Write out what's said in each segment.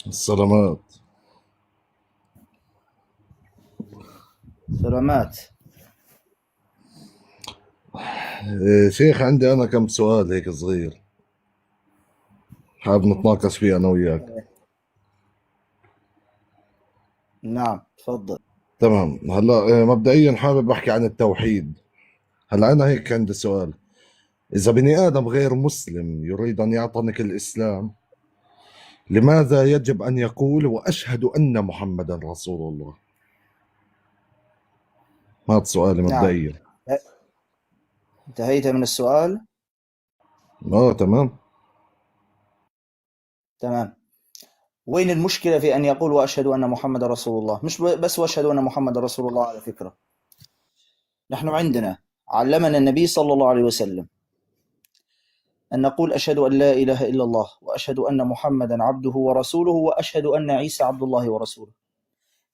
السلامات. سلامات. شيخ، عندي أنا كم سؤال هيك صغير، حابب نتناقش فيه أنا وياك. نعم، تفضل. تمام. هلا مبدئيا حابب أحكي عن التوحيد. هلا أنا هيك عندي سؤال: إذا بني آدم غير مسلم يريد أن يعتنق الإسلام، لماذا يجب أن يقول وأشهد أن محمدا رسول الله؟ هذا سؤالي نعم، مبدئيا. انتهيت من السؤال. تمام. تمام. وين المشكلة في أن يقول وأشهد أن محمد رسول الله؟ مش بس وأشهد أن محمد رسول الله. على فكرة، نحن عندنا علمنا النبي صلى الله عليه وسلم أن نقول أشهد أن لا إله إلا الله، وأشهد أن محمدا عبده ورسوله، وأشهد أن عيسى عبد الله ورسوله.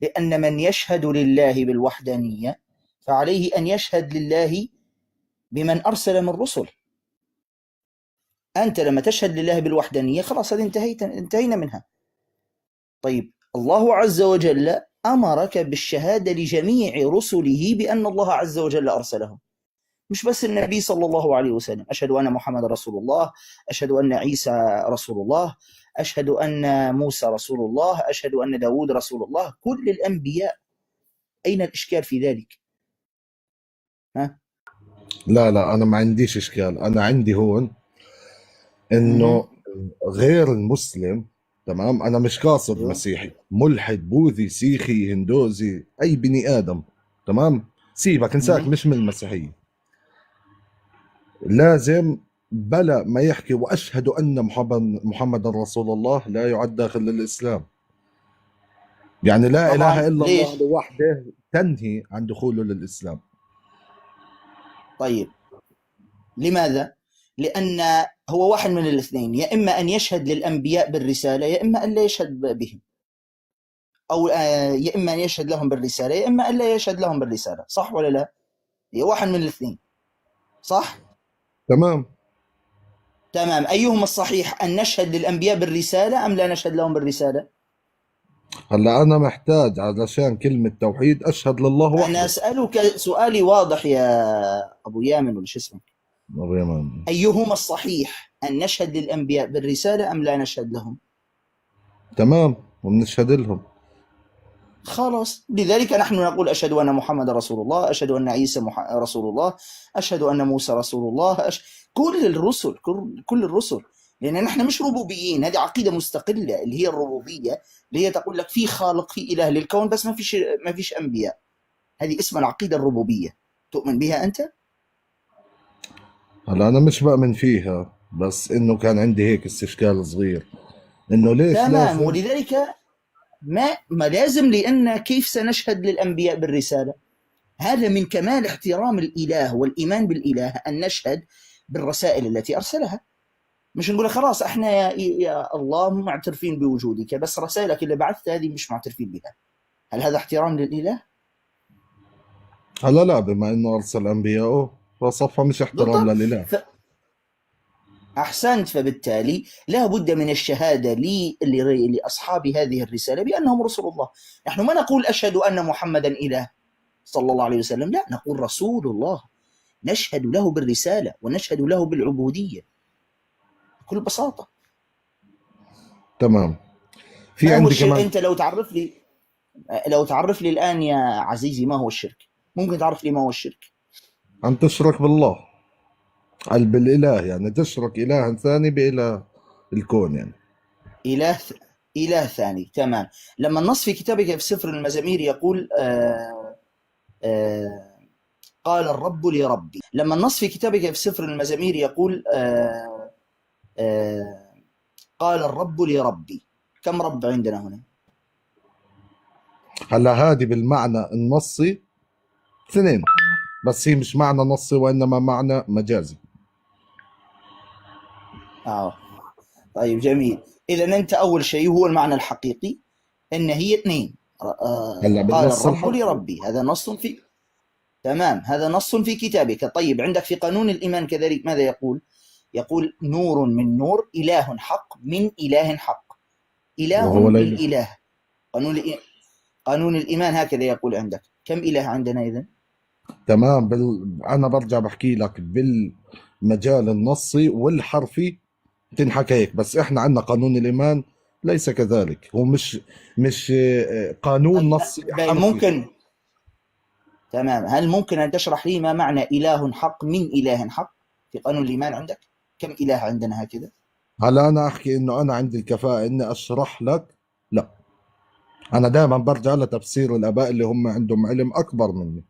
لأن من يشهد لله بالوحدانية فعليه أن يشهد لله بمن أرسل من رسل. أنت لما تشهد لله بالوحدانية خلاص، هذه انتهينا منها. طيب، الله عز وجل أمرك بالشهادة لجميع رسله بأن الله عز وجل أرسلهم، مش بس النبي صلى الله عليه وسلم. أشهد أن محمد رسول الله، أشهد أن عيسى رسول الله، أشهد أن موسى رسول الله، أشهد أن داود رسول الله، كل الأنبياء. أين الإشكال في ذلك؟ ها؟ لا، أنا ما عنديش إشكال. أنا عندي هون مه. إنه غير المسلم، تمام، انا مش قاصد أيوه. مسيحي، ملحد، بوذي، سيخي، هندوزي، اي بني ادم، تمام، سيبك انساك، مه. مش من المسيحيه، لازم بلا ما يحكي واشهد ان محمد رسول الله لا يعد داخل الاسلام. يعني لا اله طبعا، الا ليش؟ الله لوحده تنهي عن دخوله للاسلام. طيب، لماذا؟ لأن هو واحد من الاثنين: يا إما أن يشهد للأنبياء بالرسالة، يا إما أن لا يشهد بهم. أو يا إما أن يشهد لهم بالرسالة، يا إما أن لا يشهد لهم بالرسالة. صح ولا لا؟ هي واحد من الاثنين. صح؟ تمام. تمام. أيهما الصحيح، أن نشهد للأنبياء بالرسالة أم لا نشهد لهم بالرسالة؟ هلا انا محتاج علشان كلمه توحيد اشهد لله أنا وحده. أسألك سؤالي واضح يا أبو يامن، ولا شو اسمه؟ مريم. أيهما الصحيح، أن نشهد للأنبياء بالرسالة أم لا نشهد لهم؟ تمام، وبنشهد لهم. خلاص، لذلك نحن نقول أشهد أن محمد رسول الله، أشهد أن عيسى رسول الله، أشهد أن موسى رسول الله، كل الرسل، كل الرسل. لأن نحن مش ربوبيين، هذه عقيدة مستقلة اللي هي الربوبية، اللي هي تقول لك في خالق، في إله للكون، بس ما فيش أنبياء. هذه اسمها العقيدة الربوبية. تؤمن بها أنت؟ هلا انا مش بأمن فيها، بس انه كان عندي هيك استشكال صغير، انه ليش تمام. لازم. ولذلك ما لازم، لأن كيف سنشهد للأنبياء بالرسالة؟ هذا من كمال احترام الإله والإيمان بالإله أن نشهد بالرسائل التي أرسلها. مش نقول خلاص احنا يا الله معترفين بوجودك، بس رسائلك اللي بعثتها هذه مش معترفين بها. هل هذا احترام للإله؟ هلا لا، بما انه ارسل انبياءه فصفى مش احترام بالضبط. للاله. أحسنت. فبالتالي لا بد من الشهادة لأصحاب هذه الرسالة بأنهم رسول الله. نحن ما نقول أشهد أن محمدا إله صلى الله عليه وسلم، لا، نقول رسول الله. نشهد له بالرسالة ونشهد له بالعبودية بكل بساطة. تمام. في ما هو عندي الشرك؟ كمان. أنت لو تعرف لي الآن يا عزيزي ما هو الشرك، ممكن تعرف لي ما هو الشرك؟ ان تشرك بالله، بالاله، يعني تشرك اله ثاني باله الكون يعني. إله إله ثاني. تمام. لما النص في كتابك في سفر المزامير يقول قال الرب لربي. لما النص في كتابك في سفر المزامير يقول آه قال الرب لربي، كم رب عندنا هنا؟ هلا هذه بالمعنى النصي اثنين، بس هي مش معنى نصي وانما معنى مجازي. طيب، جميل. إذا أنت أول شيء هو المعنى الحقيقي أن هي اثنين. هلا قال بالنص الرب الحرفي. لربي، هذا نص في. تمام، هذا نص في كتابك. طيب، عندك في قانون الإيمان كذلك ماذا يقول؟ يقول نور من نور، إله حق من إله حق. إله وهو لا من إله. إله. قانون الإيمان هكذا يقول عندك. كم إله عندنا إذن؟ تمام. أنا برجع بحكي لك بالمجال النصي والحرفي تنحكى هيك، بس إحنا عندنا قانون الإيمان ليس كذلك. هو مش قانون نصي حرفي. ممكن، تمام، هل ممكن أن تشرح لي ما معنى إله حق من إله حق في قانون الإيمان عندك؟ كم إله عندنا هكذا؟ هلا أنا أحكي إنه أنا عندي الكفاءة إني أشرح لك؟ لا، أنا دائما برجع لتفسير الآباء اللي هم عندهم علم أكبر مني،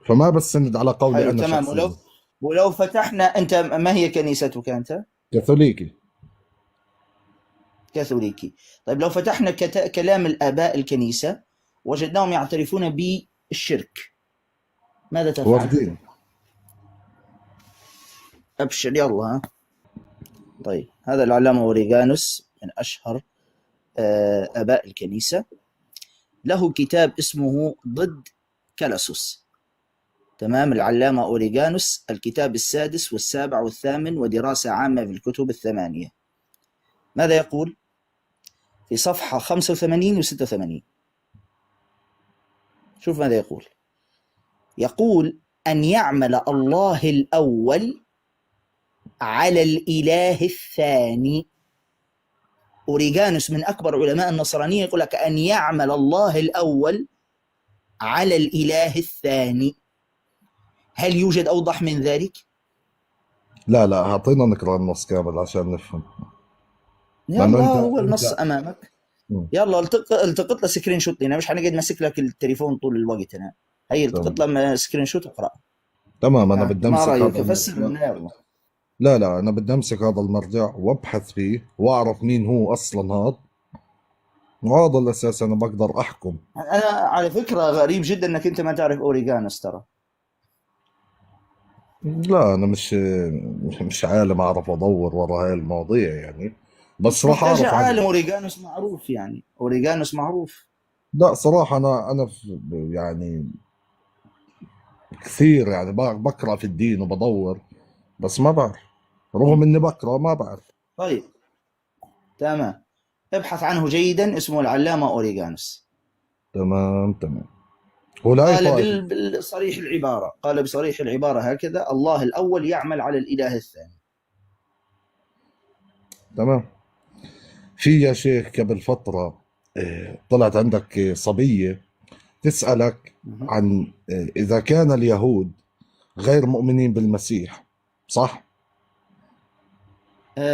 فما بستند على قولي حلو، أنا تمام. شخصيا. ولو فتحنا، أنت ما هي كنيستك أنت؟ كاثوليكي. كاثوليكي. طيب لو فتحنا كلام الآباء الكنيسة وجدناهم يعترفون بالشرك، ماذا تفعل؟ واخدين. أبشر يلا ها. طيب هذا العلامة أوريغانوس من أشهر آباء الكنيسة، له كتاب اسمه ضد كالاسوس. تمام. العلامة أوريغانوس، الكتاب السادس والسابع والثامن ودراسة عامة في الكتب الثمانية. ماذا يقول في صفحة 85 و 86؟ شوف ماذا يقول. يقول أن يعمل الله الأول على الإله الثاني. أوريغانوس من أكبر علماء النصرانية يقول لك أن يعمل الله الأول على الإله الثاني. هل يوجد أوضح من ذلك؟ لا أعطينا نقرأ النص كامل عشان نفهم. يلا أنت هو النص أمامك. يلا التقط له سكرين شوت لنا، مش حنقعد ماسك لك التليفون طول الوقت. أنا هي التقط له سكرين شوت اقرأ. تمام. أنا بدي ما أمسك رأيك هذا أفسر المرجع. لنا؟ يلا. لا أنا بدي أمسك هذا المرجع وأبحث فيه وأعرف مين هو أصلا هذا، وهذا الأساس أنا بقدر أحكم. أنا على فكرة غريب جدا أنك أنت ما تعرف أوريغانوس ترى. لا أنا مش عالم أعرف أدور ورا هاي المواضيع يعني، بس راح محتاج أعرف عالم. عنه. أوريغانوس معروف، يعني أوريغانوس معروف. لا صراحة أنا يعني كثير يعني بقرأ في الدين وبدور، بس ما بعرف. رغم إني بقرأ ما بعرف. طيب تمام، ابحث عنه جيدا. اسمه العلامة أوريغانوس. تمام. هو لا قال طائفة. بالصريح العبارة، قال بصريح العبارة هكذا: الله الأول يعمل على الإله الثاني. تمام. في يا شيخ قبل فترة طلعت عندك صبية تسألك عن إذا كان اليهود غير مؤمنين بالمسيح، صح؟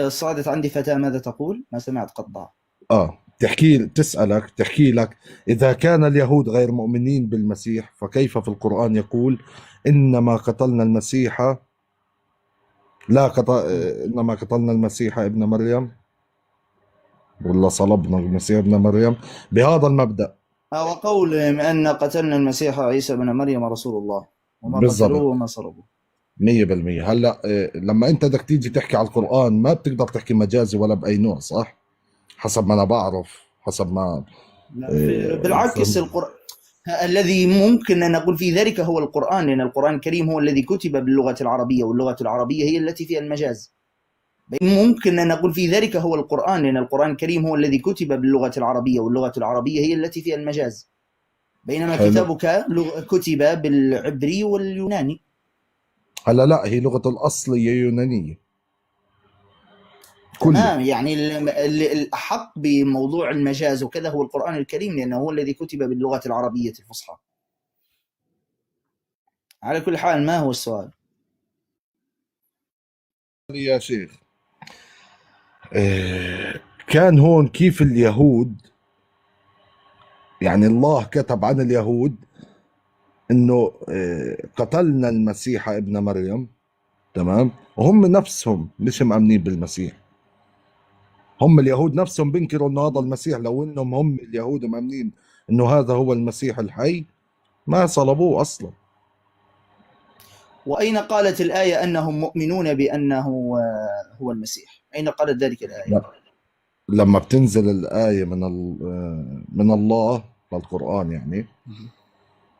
صعدت عندي فتاة، ماذا تقول؟ ما سمعت، قطع. تحكي لك إذا كان اليهود غير مؤمنين بالمسيح، فكيف في القرآن يقول إنما قتلنا المسيح لا قتل إنما قتلنا المسيح ابن مريم، ولا صلبنا المسيح ابن مريم، بهذا المبدأ. وقولهم أن قتلنا المسيح عيسى بن مريم رسول الله وما قتلوه بالضبط. وما صلبوه. 100%. هلا لما انت بدك تيجي تحكي على القرآن ما بتقدر تحكي مجازي ولا بأي نوع، صح؟ حسب ما انا بعرف، حسب ما بالعكس، فهمت. القرآن الذي ممكن أن نقول في ذلك هو القرآن، لأن القرآن الكريم هو الذي كتب باللغة العربية، واللغة العربية هي التي فيها المجاز. ممكن أن نقول في ذلك هو القرآن، لأن القرآن الكريم هو الذي كتب باللغة العربية، واللغة العربية هي التي فيها المجاز. بينما حلو. كتابك كتب بالعبري واليوناني. هلا لا، هي لغة الأصل هي يونانية كله. تمام، يعني الأحق بموضوع المجاز وكذا هو القرآن الكريم، لأنه هو الذي كتب باللغة العربية الفصحى. على كل حال، ما هو السؤال؟ يا شيخ كان هون كيف اليهود، يعني الله كتب عن اليهود انه قتلنا المسيح ابن مريم، تمام، وهم نفسهم مش مأمنين بالمسيح. هم اليهود نفسهم بينكروا انه هذا المسيح، لو انهم هم اليهود مأمنين انه هذا هو المسيح الحي ما صلبوه اصلا. وأين قالت الآية أنهم مؤمنون بأنه هو المسيح؟ أين قالت ذلك الآية؟ لا. لما بتنزل الآية من الله بالقرآن يعني،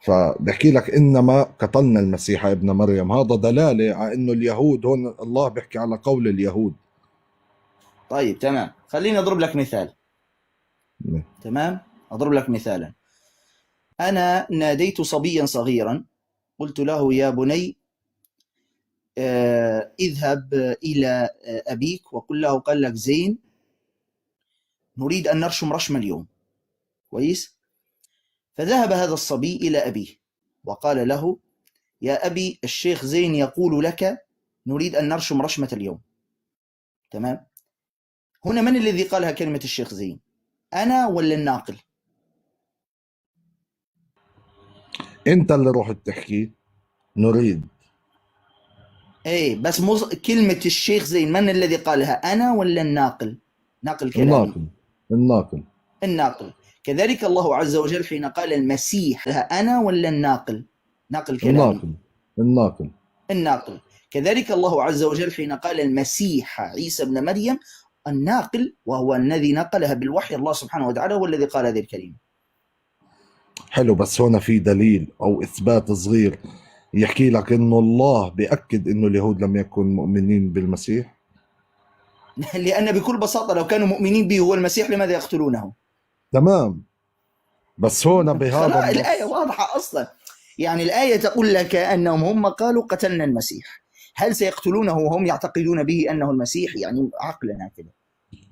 فبحكي لك إنما قتلنا المسيح ابن مريم، هذا دلالة على إنه اليهود هون الله بيحكي على قول اليهود. طيب تمام، خليني أضرب لك مثال. تمام. أضرب لك مثالا. أنا ناديت صبيا صغيرا، قلت له يا بني اذهب إلى أبيك وقل له، قال لك زين نريد أن نرشم رشم اليوم. كويس. فذهب هذا الصبي إلى أبيه وقال له يا أبي الشيخ زين يقول لك نريد أن نرشم رشمة اليوم. تمام. هنا من الذي قالها كلمة الشيخ زين؟ أنا ولا الناقل؟ انت اللي رحت تحكي نريد. ايه بس كلمة الشيخ زين من الذي قالها، أنا ولا الناقل؟ ناقل كلامي. الناقل. الناقل. الناقل. كذلك الله عز وجل حين قال المسيح لها أنا ولا الناقل؟ ناقل كلامي. الناقل. الناقل. الناقل. كذلك الله عز وجل حين قال المسيح عيسى ابن مريم الناقل، وهو الذي نقلها بالوحي، الله سبحانه وتعالى هو الذي قال هذه الكلمة. حلو، بس هنا في دليل او اثبات صغير يحكي لك انه الله بيأكد انه اليهود لم يكونوا مؤمنين بالمسيح. لأن بكل بساطة لو كانوا مؤمنين به هو المسيح لماذا يقتلونه؟ تمام. بس هنا بهذا النص الآية واضحة أصلا. يعني الآية تقول لك أنهم هم قالوا قتلنا المسيح، هل سيقتلونه وهم يعتقدون به أنه المسيح؟ يعني عقلنا كده.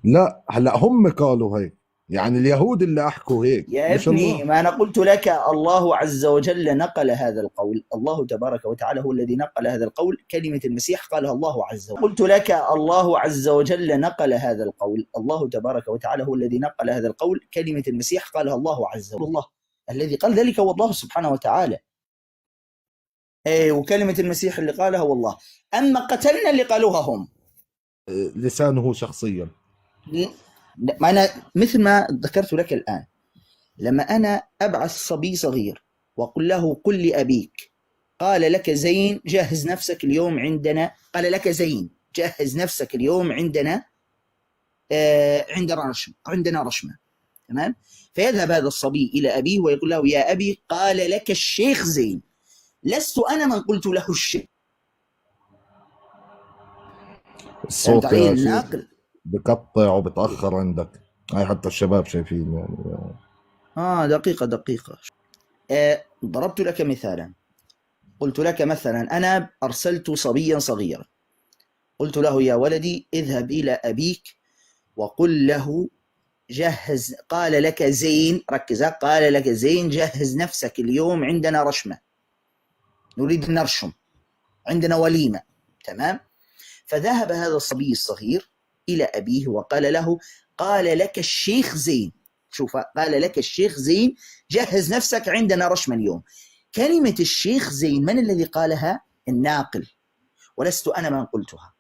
لا، هلا هم قالوا هيك، يعني اليهود اللي احكوا هيك يا مش ابني الله. ما أنا قلت لك الله عز وجل نقل هذا القول، الله تبارك وتعالى هو الذي نقل هذا القول، كلمة المسيح قالها الله عز وجل. قلت لك الله عز وجل نقل هذا القول، الله تبارك وتعالى هو الذي نقل هذا القول، كلمة المسيح قالها الله عز وجل. الله الذي قال ذلك هو الله سبحانه وتعالى. وكلمة المسيح اللي قالها هو الله. أما قتلنا اللي قالوها هم. لسانه شخصيا. ما أنا مثل ما ذكرت لك الآن، لما أنا أبعث صبي صغير وأقول له قل لأبيك قال لك زين جهز نفسك اليوم عندنا، قال لك زين جهز نفسك اليوم عندنا عندنا رشمة. تمام. فيذهب هذا الصبي إلى أبيه ويقول له يا أبي قال لك الشيخ زين، لست أنا من قلت له الشيخ. الصوت علي يا شيخ الناقل بقطع وبتأخر عندك، هاي حتى الشباب شايفين يعني. دقيقة. ضربت لك مثالا، قلت لك مثلا أنا أرسلت صبيا صغيرا، قلت له يا ولدي اذهب إلى أبيك وقل له جهز، قال لك زين، ركز، قال لك زين جهز نفسك اليوم عندنا رشمة، نريد نرشم، عندنا وليمة. تمام. فذهب هذا الصبي الصغير إلى أبيه وقال له قال لك الشيخ زين، شوف، قال لك الشيخ زين جهز نفسك عندنا رشمة اليوم. كلمة الشيخ زين من الذي قالها؟ الناقل، ولست أنا من قلتها.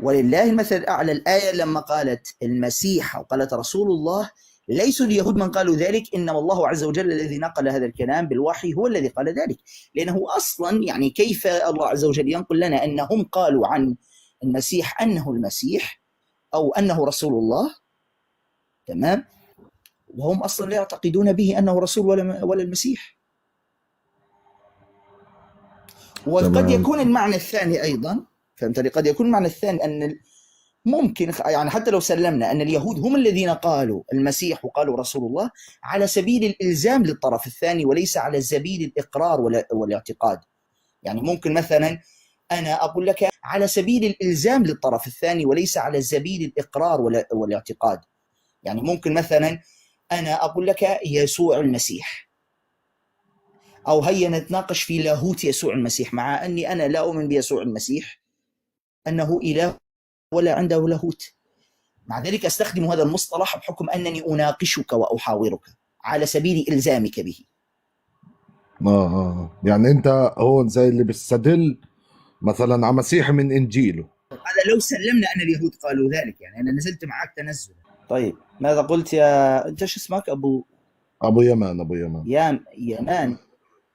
ولله المثل الأعلى. الآية لما قالت المسيح وقالت رسول الله، ليسوا اليهود من قالوا ذلك، إنما الله عز وجل الذي نقل هذا الكلام بالوحي هو الذي قال ذلك. لأنه أصلا يعني كيف الله عز وجل ينقل لنا أنهم قالوا عن المسيح أنه المسيح أو أنه رسول الله، تمام، وهم أصلا لا يعتقدون به أنه رسول ولا المسيح. وقد يكون المعنى الثاني أيضا، فهمت لي، قد يكون المعنى الثاني أن ممكن يعني حتى لو سلمنا أن اليهود هم الذين قالوا المسيح وقالوا رسول الله على سبيل الإلزام للطرف الثاني وليس على سبيل الإقرار والاعتقاد. يعني ممكن مثلا أنا أقول لك على سبيل الإلزام للطرف الثاني وليس على سبيل الإقرار والاعتقاد. يعني ممكن مثلا أنا أقول لك يسوع المسيح، أو هيا نتناقش في لاهوت يسوع المسيح، مع أني أنا لا أؤمن بيسوع المسيح أنه إله ولا عنده لاهوت، مع ذلك أستخدم هذا المصطلح بحكم أنني أناقشك وأحاورك على سبيل إلزامك به. يعني أنت هون زي اللي بيستدل مثلا على مسيح من إنجيله. هذا لو سلمنا أن اليهود قالوا ذلك، يعني أنا نزلت معك تنزل. طيب ماذا قلت يا أنت؟ شو اسمك؟ أبو يمان.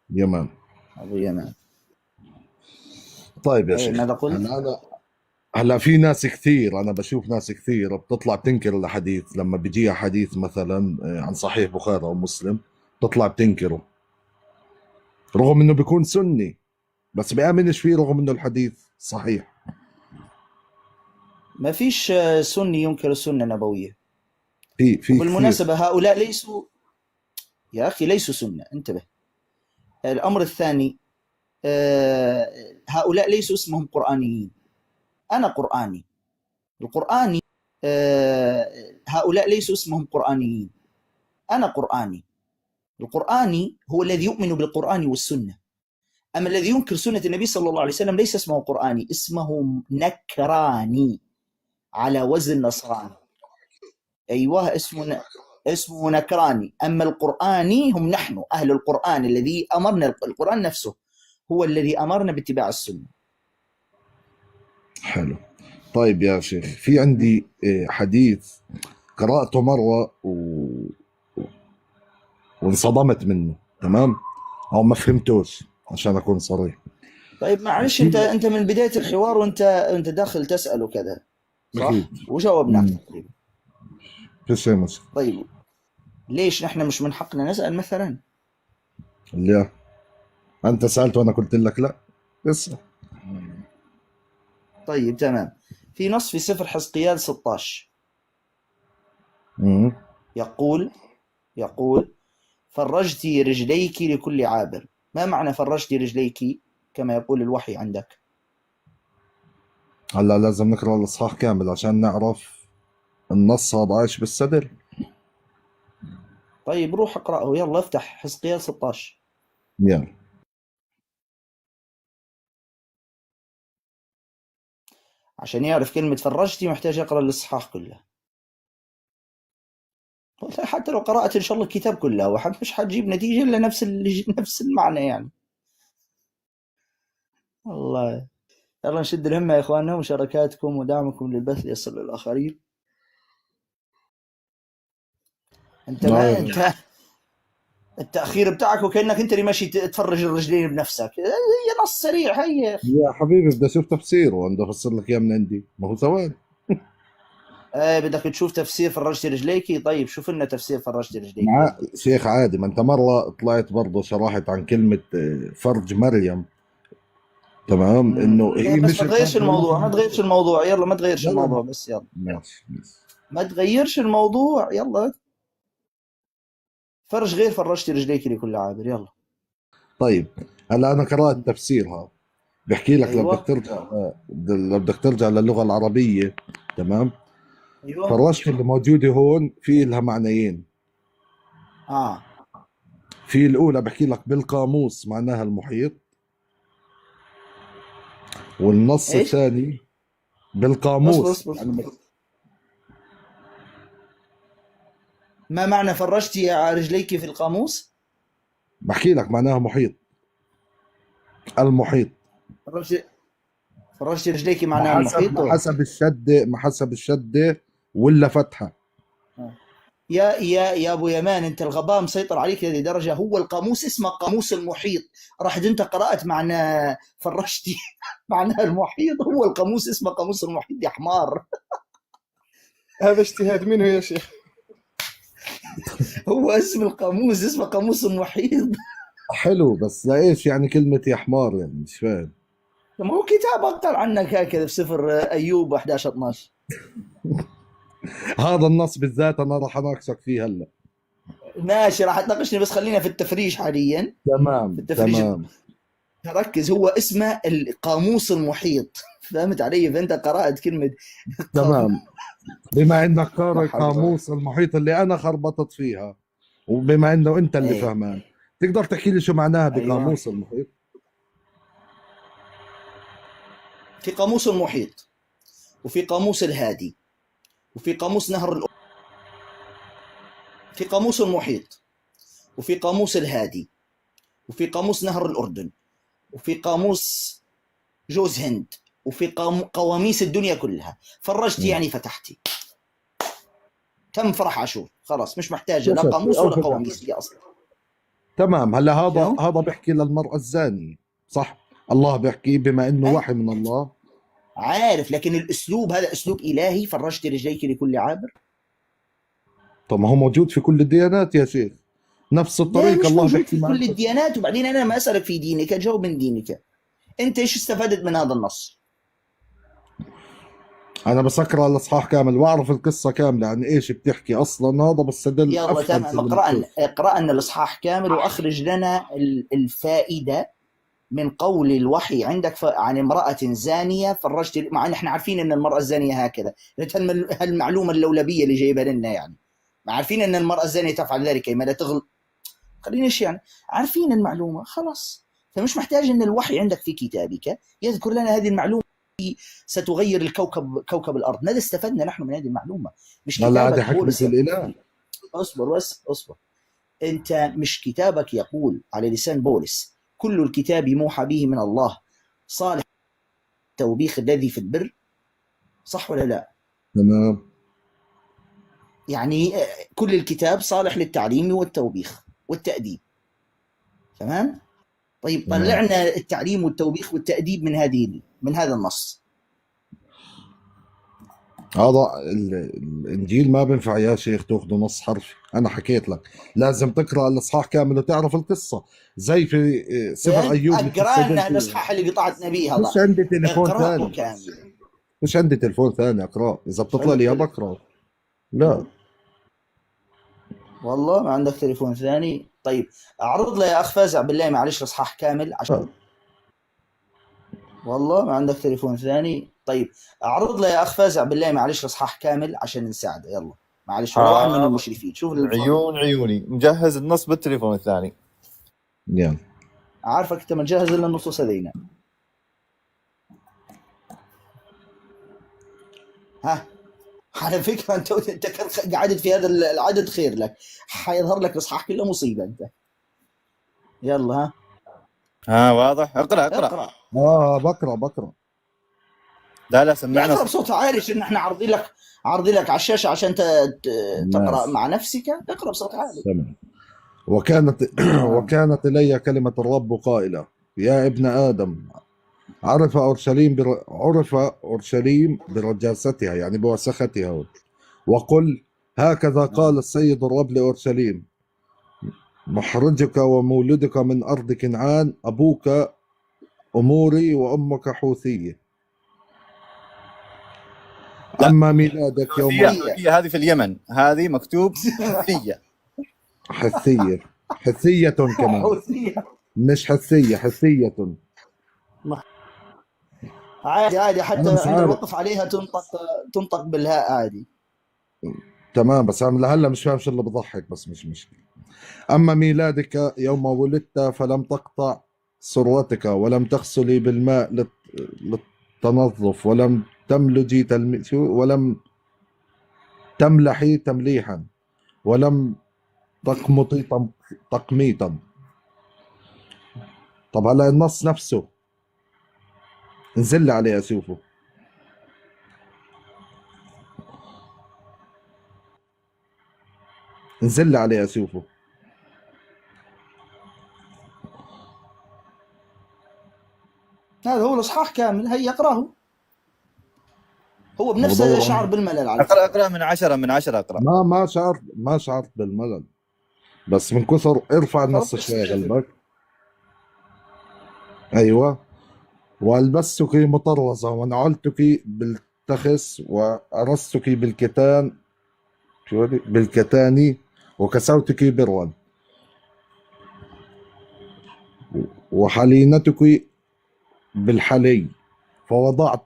يمان. أبو يمان. طيب يا شيخ، ماذا قلت؟ هلا في ناس كثير، انا بشوف ناس كثير بتطلع تنكر الحديث لما بيجيها حديث مثلا عن صحيح بخاري او مسلم، بتطلع بتنكره رغم انه بيكون سني، بس بيامنش فيه رغم انه الحديث صحيح. ما فيش سني ينكر السنة النبوية. في كثير. وبالمناسبة هؤلاء ليسوا، يا أخي ليسوا سنة، انتبه. الأمر الثاني، هؤلاء ليسوا اسمهم قرآنيين. أنا قرآني. القرآني، هؤلاء ليسوا اسمهم قرآنيين. أنا قرآني. القرآني هو الذي يؤمن بالقرآن والسنة. أما الذي ينكر سنة النبي صلى الله عليه وسلم ليس اسمه قرآني، اسمه نكراني على وزن نصراني. أيوه، اسمه نكراني. أما القرآني هم نحن أهل القرآن، الذي أمرنا، القرآن نفسه هو الذي أمرنا باتباع السنة. حلو. طيب يا شيخ، في عندي حديث قرأته مرة وانصدمت منه، تمام، أو ما فهمتوش عشان أكون صريح. طيب معلش، أنت من بداية الحوار وأنت داخل تسأل وكذا، صح؟ أكيد. وجاوبناك تقريبا. في شيء مثلا. طيب ليش نحن مش من حقنا نسأل مثلا؟ اللي أنت سألت وأنا قلت لك لا لسه. طيب تمام. في نص في سفر حزقيال 16 يقول فرجت رجليك لكل عابر. ما معنى فرجت رجليك كما يقول الوحي عندك؟ هلا لازم نقرأ الإصحاح كامل عشان نعرف النص هذا عايش بالصدر. طيب روح اقرأه، يلا افتح حزقيال 16. يلا. عشان يعرف كلمة فرجتي محتاج يقرأ الإصحاح كله. حتى لو قرأت إن شاء الله الكتاب كله مش حتجيب نتيجة إلا نفس المعنى يعني. الله. يلا نشد الهمة يا إخواننا، ومشاركاتكم ودعمكم للبث يصل للآخرين. انت التأخير بتاعك وكأنك انت اللي ماشي تفرج الرجلين بنفسك. هي نص سريع. هي يا حبيبي بدي اشوف تفسيره، بدي افسر لك اياه من عندي، ما هو ثواني. بدك تشوف تفسير فرجت رجليكي؟ طيب شوف لنا تفسير فرجت رجليكي. شيخ عادي، ما انت مرة طلعت برضه شرحت عن كلمة فرج مريم، تمام، انه هي بس مش ما تغيرش الموضوع، ما تغيرش الموضوع، يلا ما تغيرش الموضوع بس، يلا ماشي. ما تغيرش الموضوع، يلا. فرج غير فرجت رجليك لكل عابر، يلا. طيب هلا انا قرأت تفسيرها، بحكي لك. أيوة. لو بدك ترجع للغة العربية، تمام، ايوه. فرجت اللي موجودة هون في لها معنيين. في الأولى بحكي لك بالقاموس معناها المحيط، والنص إيش؟ الثاني بالقاموس. اصبر. ما معنى فرجتي رجليك في القاموس؟ بحكي لك معناها محيط، المحيط. فرجتي رجليك معناها المحيط. ما حسب الشدة ولا فتحة. يا ابو يمان، انت الغباء مسيطر عليك لهذه الدرجه. هو القاموس اسمه قاموس المحيط، رحت انت قرات معنى فرشتي معناها المحيط. هو القاموس اسمه قاموس المحيط يا حمار. هذا اجتهاد منه يا شيخ. هو اسم القاموس اسمه قاموس المحيط. حلو، بس لايش يعني كلمة يا حمار؟ يعني مش فاهم. ما هو كتاب اقل عنك هكذا في سفر ايوب 11 12. هذا النص بالذات انا راح اناقشك فيه هلا. ماشي، راح تناقشني، بس خلينا في التفريج حاليا. تمام في التفريج تمام. ركز، هو اسمه القاموس المحيط، فهمت علي؟ فانت قرات كلمه تمام. بما انك قارئ قاموس المحيط اللي انا خربطت فيها، وبما انه انت اللي فهمان، تقدر تحكي لي شو معناها بقاموس المحيط؟ في قاموس المحيط، وفي قاموس الهادي، وفي قاموس نهر الأردن. في قاموس المحيط، وفي قاموس الهادي، وفي قاموس نهر الأردن، وفي قاموس جوز هند، وفي قواميس الدنيا كلها. فرجتي يعني فتحتي. تم فرح عاشور، خلاص مش محتاجة لا قاموس ولا قواميس دي أصلا. تمام. هلا هذا بيحكي للمرأة الزانية، صح؟ الله بيحكي بما انه وحي من الله. عارف، لكن الاسلوب هذا اسلوب الهي. فرجت رجليك لكل عابر. طب ما هو موجود في كل الديانات يا شيخ، نفس الطريقة. الله موجود بيحكي في كل الديانات. وبعدين انا ما اسالك في دينك، اجاوب من دينك. انت ايش استفدت من هذا النص؟ انا بس اقرا الاصحاح كامل واعرف القصه كامله عن ايش بتحكي اصلا، هذا بستدل يلا افهم تمام، في المقصود. اقرأ لنا الإصحاح كامل وأخرج لنا الفائدة من قول الوحي عندك عن امرأة زانية فرجت، مع أن احنا عارفين أن المرأة الزانية هكذا، هالمعلومة اللولبية اللي جايبها لنا يعني، ما عارفين أن المرأة الزانية تفعل ذلك ما لا تغل، خلينا ايش يعني، عارفين المعلومة خلاص، فمش محتاج أن الوحي عندك في كتابك يذكر لنا هذه المعلومة ستغير الكوكب، كوكب الأرض. ماذا استفدنا نحن من هذه المعلومة؟ مش هلا هذه كتابك حكمه بولس الاله. اصبر بس اصبر، انت مش كتابك يقول على لسان بولس كل الكتاب موحى به من الله صالح التوبيخ الذي في البر، صح ولا لا؟ تمام. يعني كل الكتاب صالح للتعليم والتوبيخ والتأديب، تمام؟ طيب تمام. طلعنا التعليم والتوبيخ والتأديب من هذا النص. هذا الانجيل ما بينفع يا شيخ تاخذه نص حرفي، انا حكيت لك لازم تقرا الاصحاح كامل وتعرف القصه، زي في سفر ايوب اللي اقرا بتستدل لنا فيه. الاصحاح اللي قطعتنا به هذا، مش عندي تليفون اقراه ثاني، كامل. مش عندي تليفون ثاني اقراه، اذا مش بتطلع عندك لي اياه بقراه. لا والله ما عندك تليفون ثاني؟ طيب اعرض له يا اخ فازع بالله معلش الاصحاح كامل عشان، والله ما عندك تليفون ثاني؟ طيب اعرض له يا اخ فازع بالله معلش الاصحاح كامل عشان نساعده، يلا معلش، ولا واحد من حاضر، المشرفين شوف الفضل. عيون عيوني، مجهز النص بالتليفون الثاني. يعني عارفك انت ما تجهز الا النصوص هذينا. ها على فكره انت قعدت في هذا العدد خير لك، حيظهر لك الاصحاح كله مصيبه انت. يلا ها واضح؟ اقرا اقرا بقرا. لا يا سمعنا اقرا بصوت عالي عشان احنا عارضين لك على الشاشه عشان تقرا الناس مع نفسك، اقرا بصوت عالي. سمع. وكانت تمام. وكانت الي كلمه الرب قائله: يا ابن ادم، عرف اورشليم برجاستها، يعني بوسختها، وقل: هكذا قال السيد الرب لاورشليم: محرجك ومولدك من ارض كنعان، ابوك اموري وامك حوثيه. لا، اما ميلادك يوم حوثية هذه في اليمن، هذه مكتوب حوثية. حثيه كمان، حوثيه مش حثيه. عادي حتى انا مش عند عارف. الوقف عليها تنطق بالهاء عادي. تمام، بس انا لهلا مش فاهم شو اللي بضحك، بس مش مشكله. اما ميلادك يوم ولدت فلم تقطع سروتك، ولم تغسلي بالماء للتنظف، ولم تملجي ولم تملحي تمليحا، ولم تقمطي تقميطا. طب هلا النص نفسه انزل لي عليه اشوفه. انزل لي عليه اشوفه. هذا هو الاصحاح كامل، هي اقراه، هو بنفس بدور شعر عنه. بالملل على اقرا فكره. من 10 من 10 اقرا. ما شعرت بالملل، بس من كثر ارفع النص خلاص شوي قلبك. ايوه. والبستك مطرزه، ونعلتك بالتخس، وارستك بالكتان، وكسوتك برا، وحلينتك بالحلي، فوضعت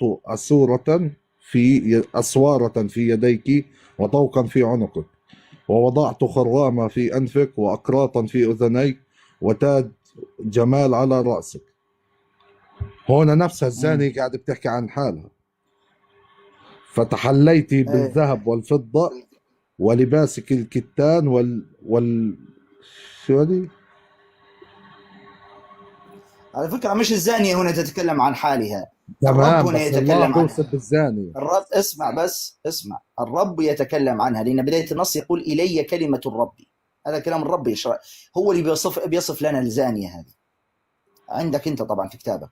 أسوارة في يديك، وطوقا في عنقك، ووضعت خرامة في أنفك، وأقراطا في أذنيك، وتاج جمال على رأسك. هون نفسها الزاني قاعد بتحكي عن حالها. فتحليتي بالذهب والفضة، ولباسك الكتان شو هذه؟ على فكره مش الزانيه هنا تتكلم عن حالها، تمام، الرب هنا بس الله يتكلم عنها. توصف بالزاني. الرب اسمع الرب يتكلم عنها، لان بدايه النص يقول الي كلمه الرب، هذا كلام الرب يشرح، هو اللي بيصف لنا الزانيه هذه، عندك انت طبعا في كتابك.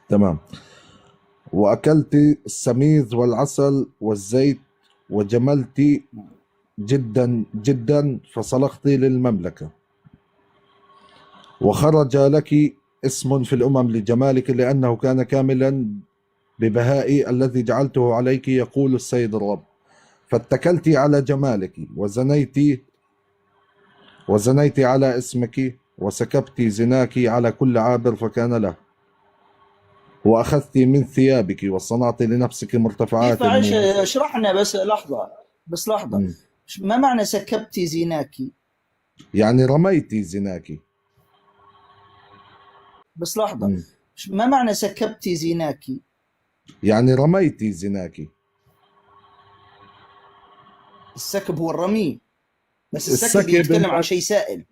تمام. وأكلت السميذ والعسل والزيت، وجملت جدا جدا، فصلخت للمملكة. وخرج لك اسم في الأمم لجمالك، لأنه كان كاملا ببهائي الذي جعلته عليك، يقول السيد الرب. فاتكلت على جمالك وزنيت على اسمك، وسكبت زناك على كل عابر فكان له. وأخذت من ثيابك وصنعت لنفسك كيف مرتفعات معلش اشرحنا بس لحظة، مم. ما معنى سكبت زيناكي؟ يعني رميت زناك. بس لحظة، مم. ما معنى سكبت زيناكي؟ يعني رميت زناك. السكب هو الرمي، بس السكب السكب يتكلم عن انت شيء سائل.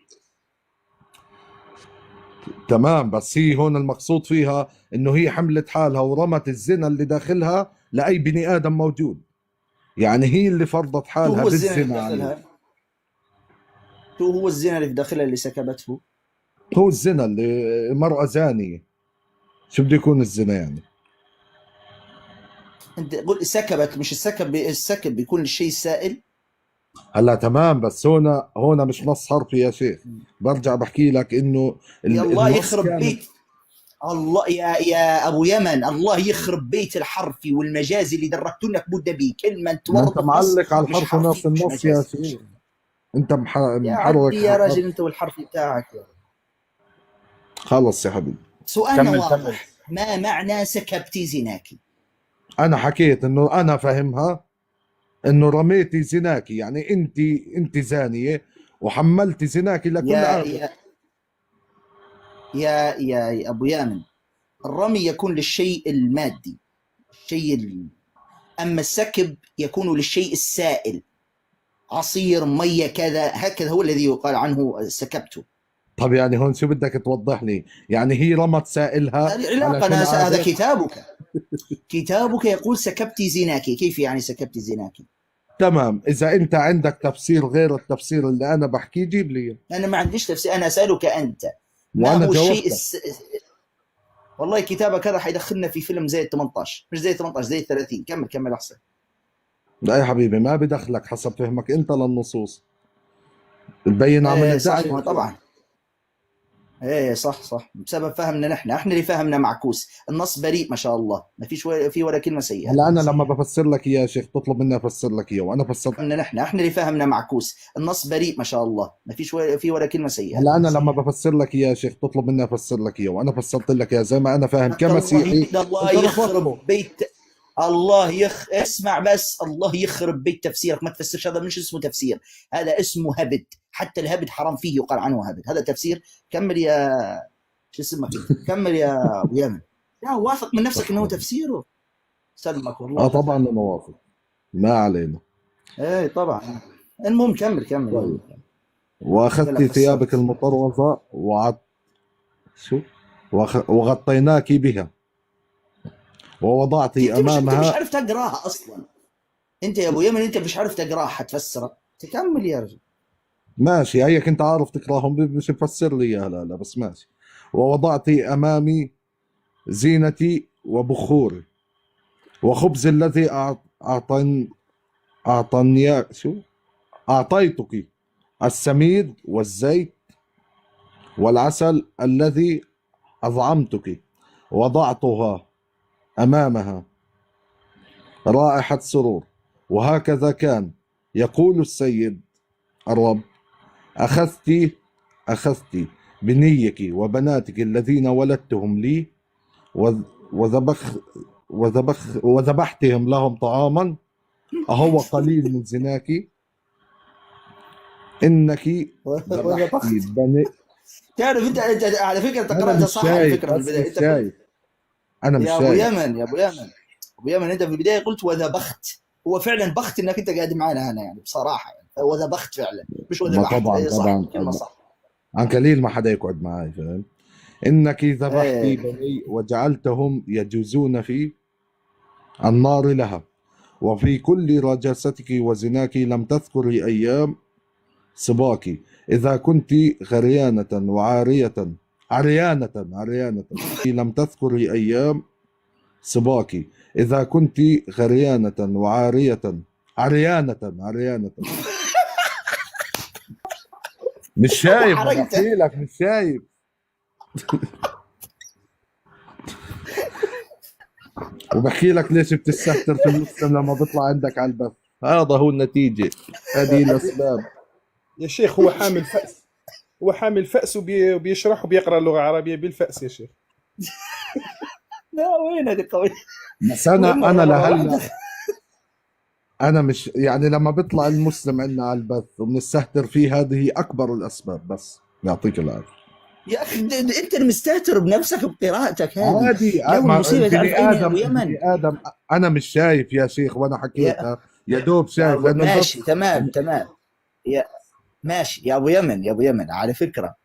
تمام، بس هي هون المقصود فيها انه هي حملت حالها ورمت الزنا اللي داخلها لاي بني ادم موجود، يعني هي اللي فرضت شو حالها هو الزنا اللي في بالزنا عليه. داخلها؟ شو هو الزنا اللي في داخلها اللي سكبته؟ هو الزنا اللي مرأة زانية، شو بده يكون الزنا يعني؟ انت قول سكبت، مش السكب بيكون الشيء السائل. هلا تمام، بس هون مش نص حرفي يا شيخ. برجع بحكي لك انه يا الله النص يخرب كان. بيت، الله يا ابو يمن، الله يخرب بيت الحرفي والمجازي اللي دركتونا بودة بيه. كلمه ما انت تورط نص معلق على مش الحرف ونص حرفي مش النص يا مجازي. شيخ. انت يا محرك عدي على يا الحرف. راجل انت والحرفي بتاعك. خلص يا حبيبي. سؤالنا كمل واضح، ما معنى سكبتي زناكي؟ انا حكيت انه انا فهمها انه رميتي زناكي، يعني انت زانيه وحملتي زناكي لكل يا عابر. يا يا ابو يامن، الرمي يكون للشيء المادي، اما السكب يكون للشيء السائل، عصير ميه كذا، هكذا هو الذي يقال عنه سكبته. طب يعني هون شو بدك توضح لي؟ يعني هي رمت سائلها هذه على العلاقه، كل هذا عابر؟ كتابك يقول سكبتي زناكي. كيف يعني سكبتي زناكي؟ تمام، اذا انت عندك تفسير غير التفسير اللي انا بحكيه جيب لي. انا ما عنديش تفسير، انا اسالك انت ما وانا هو الشيء جاوبتك. والله كتابك هذا حيدخلنا في فيلم زي ال 18، مش زي ال 18، زي ال 30. كمل احسن. لا يا حبيبي، ما بدخلك حسب فهمك انت للنصوص، تبين عم ايه ندعي. صح، ما طبعا. ايه صح، بسبب فهمنا احنا اللي فهمنا معكوس. النص بريء ما شاء الله، ما فيش في ولا كلمه سيئه. هلا انا لما بفسر لك اياه يا شيخ تطلب مني افسر لك اياه، وانا فسرت. احنا اللي فهمنا معكوس. النص بريء ما شاء الله، ما فيش في ولا كلمه سيئه. هلا انا لما بفسر لك اياه يا شيخ تطلب مني افسر لك اياه، وانا فسرت لك اياه زي ما انا فاهم حتى الله كمسيحي. الله انت يخرب رفضته. بيت. اسمع بس، الله يخرب بيت تفسيرك. ما تفسرش، هذا مش اسمه تفسير، هذا اسمه هبد. حتى الهبد حرام فيه، يقال عنه هبد. هذا تفسير؟ كمل يا شو اسمك، كمل يا ابو يمن. لا، واثق من نفسك انه تفسيره. سلمك والله. طبعا انا موافق، ما علينا. ايه طبعا. المهم كمل طيب. يلا. واخذت ثيابك المطروزه شو وغطيناك بها، ووضعت انت مش امامها. عارف تقراها اصلا. انت يا ابو يمن انت مش عارف تقراها، حتفسرها. تكمل يا رجل. ماشي، هيك انت عارف تقراهم مش مفسر لي اياها. لا بس ماشي. ووضعت امامي زينتي وبخوري وخبز الذي اعطني شو اعطيتك، السميد والزيت والعسل الذي اطعمتك، وضعتها امامها رائحة سرور. وهكذا كان يقول السيد الرب: أخذت بنيك وبناتك الذين ولدتهم لي، وذبخ وذبحتهم لهم طعاما، أهو قليل من زناك؟ إنك ذبحتي بني. تعرف انت على فكره انت أنا قراتها مش صح على شايف، فكره في بس البدايه. مش شايف. أنا مش يا ابو شايف. يمن ابو يمن انت في البدايه قلت وذبخت. هو فعلا بخت انك انت قاعد معنا هنا، يعني بصراحه يعني وذبخت فعلا، مش ما وذبحت. طبعا ايه صح، طبعا كلمه صح. عن قليل ما حدا يقعد معي، فاهم؟ إنك ذبحتي ايه بني وجعلتهم يجوزون في النار لها، وفي كل رجاستك وزناك لم تذكري أيام صباك، إذا كنت غريانة وعارية عريانة لم تذكري أيام صباك، إذا كنت غريانة وعارية عريانة. مش شايف، بحكي لك مش شايف. وبحكي لك ليش بتستهتر في المسلم لما بيطلع عندك على البث. هذا هو النتيجة، هذه الأسباب. يا شيخ هو حامل فأس، هو حامل فأس وبيشرح وبيقرأ اللغة العربية بالفأس يا شيخ. لا وين هذه قوية. بس أنا لهلا أنا مش يعني لما بيطلع المسلم عندنا على البث وبنستهتر فيه، هذه أكبر الأسباب. بس يعطيك العافية. يا اخي انت المستهتر بنفسك بقراءتك هذه. عادي. لو المصيبه تعرف البني اين يا آدم ابو يمن. البني آدم أنا مش شايف يا شيخ، وأنا حكيتها يا دوب يا شايف لأنه ماشي البث. تمام يا ماشي يا ابو يمن على فكره،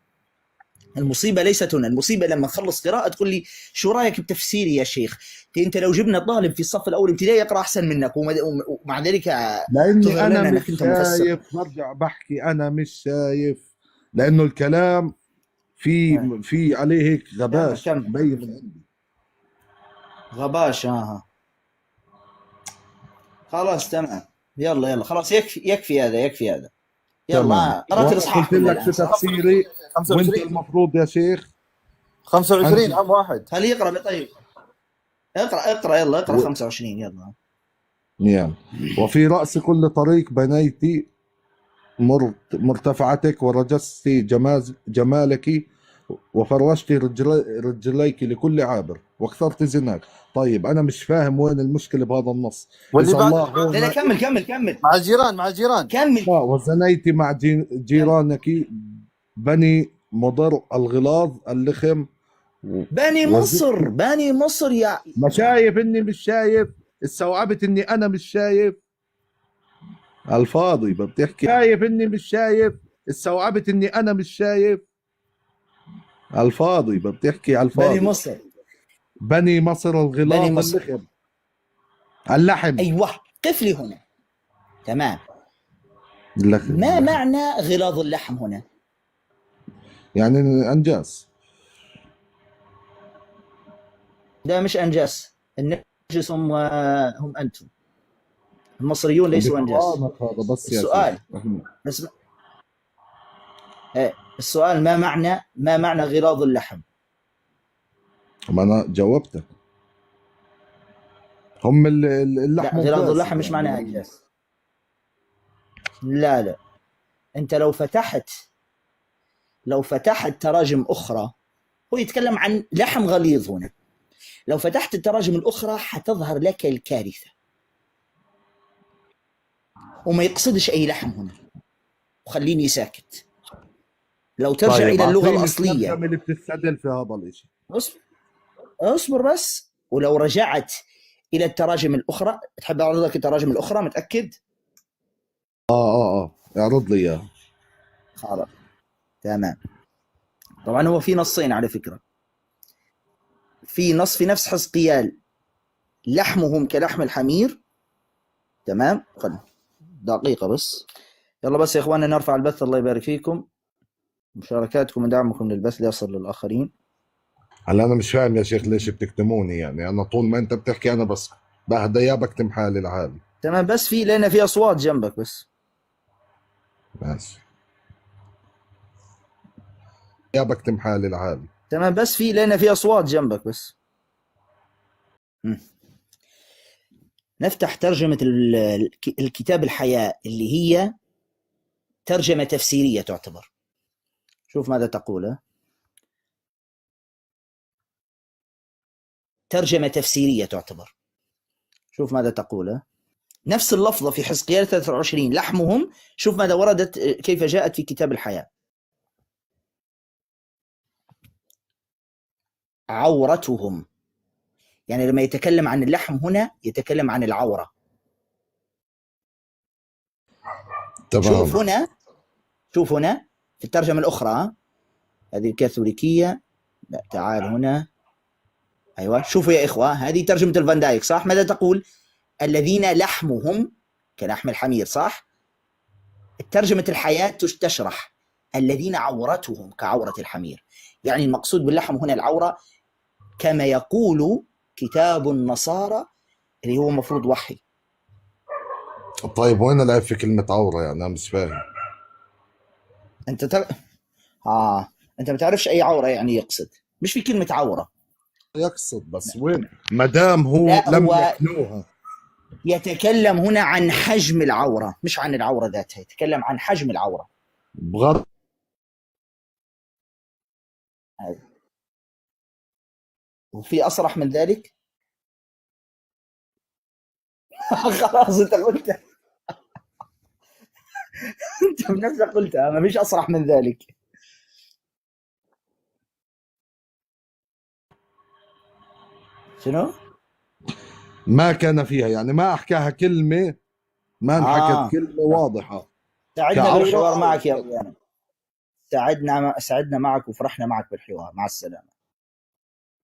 المصيبه ليست هنا، المصيبه لما تخلص قراءه تقول لي شو رايك بتفسيري يا شيخ. انت لو جبنا طالب في الصف الاول ابتدائي يقرا احسن منك ومع ذلك لاني تظهر انا لنا مش انك انت مفسر. شايف، برجع بحكي انا مش شايف، لانه الكلام في عليه هيك غباش كم مبين من عندي. غباش خلاص تمام. يلا خلاص يكفي هذا. يلا تمام. قرأت وانا الاصحاح قلت لك الآن. في تفسيري، وانت 25 المفروض يا شيخ 25 عام واحد. خليه يقرأ. طيب اقرأ يلا اقرأ 25 يلا. نعم. وفي رأس كل طريق بنيت مرتفعتك، ورجست جمالك، وفرشت رجليك لكل عابر، واكثرت زناك. طيب انا مش فاهم وين المشكله بهذا النص. واللي اذا بعد الله لا كمل مع الجيران كمل. وزنيت مع جيرانك بني مضر الغلاظ اللخم بني مصر يا ما شايف اني مش شايف؟ استوعبت اني انا مش شايف؟ الفاضي بتحكي. شايف اني مش شايف؟ استوعبت اني انا مش شايف؟ الفاضي بتحكي على الفاضي. بني مصر الغلاظ اللحم. ايوه قف لي هنا. تمام. ما معنى غلاظ اللحم هنا؟ يعني انجاز. لا مش انجاس، النجس هم انتم المصريون ليسوا انجاس. هذا بس السؤال السؤال ما معنى غلاظ اللحم؟ ما انا جاوبتك. هم اللحم. لا غلاظ اللحم مش معنى انجاس. لا انت لو فتحت تراجم اخرى، هو يتكلم عن لحم غليظ هنا، لو فتحت التراجم الاخرى حتظهر لك الكارثه، وما يقصدش اي لحم هنا، وخليني ساكت. لو ترجع طيب الى اللغه الاصليه اللي بتستدل في هذا الشيء. اصبر بس. ولو رجعت الى التراجم الاخرى، تحب اعرض لك التراجم الاخرى؟ متاكد؟ اعرض لي اياها. خلاص تمام. طبعا هو في نصين على فكره. في نص في نفس حزقيال لحمهم كلحم الحمير. تمام. دقيقه بس. يلا بس يا اخواننا نرفع البث، الله يبارك فيكم، مشاركاتكم ودعمكم للبث ليصل للاخرين. هلا انا مش فاهم يا شيخ ليش بتكتموني؟ يعني انا طول ما انت بتحكي انا بس بهدى يا بكتم حالي لحالي. تمام بس لان في اصوات جنبك بس. ماشي يا بكتم حالي لحالي. تمام بس لان في اصوات جنبك بس. نفتح ترجمة الكتاب الحياة اللي هي ترجمة تفسيرية تعتبر. شوف ماذا تقول. ترجمة تفسيرية تعتبر. شوف ماذا تقول. نفس اللفظة في حزقيال 23 لحمهم. شوف ماذا وردت كيف جاءت في كتاب الحياة. عورتهم، يعني لما يتكلم عن اللحم هنا يتكلم عن العورة. تمام. شوف هنا في الترجمة الأخرى، هذه الكاثوليكية. لا تعال هنا. أيوة شوفوا يا إخوة، هذه ترجمة الفان دايك صح؟ ماذا تقول؟ الذين لحمهم كلحم الحمير صح؟ الترجمة الحياة تشرح الذين عورتهم كعورة الحمير، يعني المقصود باللحم هنا العورة كما يقول كتاب النصارى اللي هو مفروض وحي. طيب وين العيب في كلمة عورة؟ يعني أنا مش فاهم. أنت ما تعرفش أي عورة يعني يقصد، مش في كلمة عورة. يقصد، بس وين ما دام هو لا، لم هو يكنوها. يتكلم هنا عن حجم العورة، مش عن العورة ذاتها، يتكلم عن حجم العورة. بغض وفي أصرح من ذلك؟ خلاص أنت قلتها، أنت بنفسك قلتها، ما فيش أصرح من ذلك. شنو؟ ما كان فيها، يعني ما أحكاها كلمة، ما انحكت كلمة واضحة سعدنا كعورة بالحوار أو معك يا كذا. أبو يانا، سعدنا معك وفرحنا معك بالحوار. مع السلامة.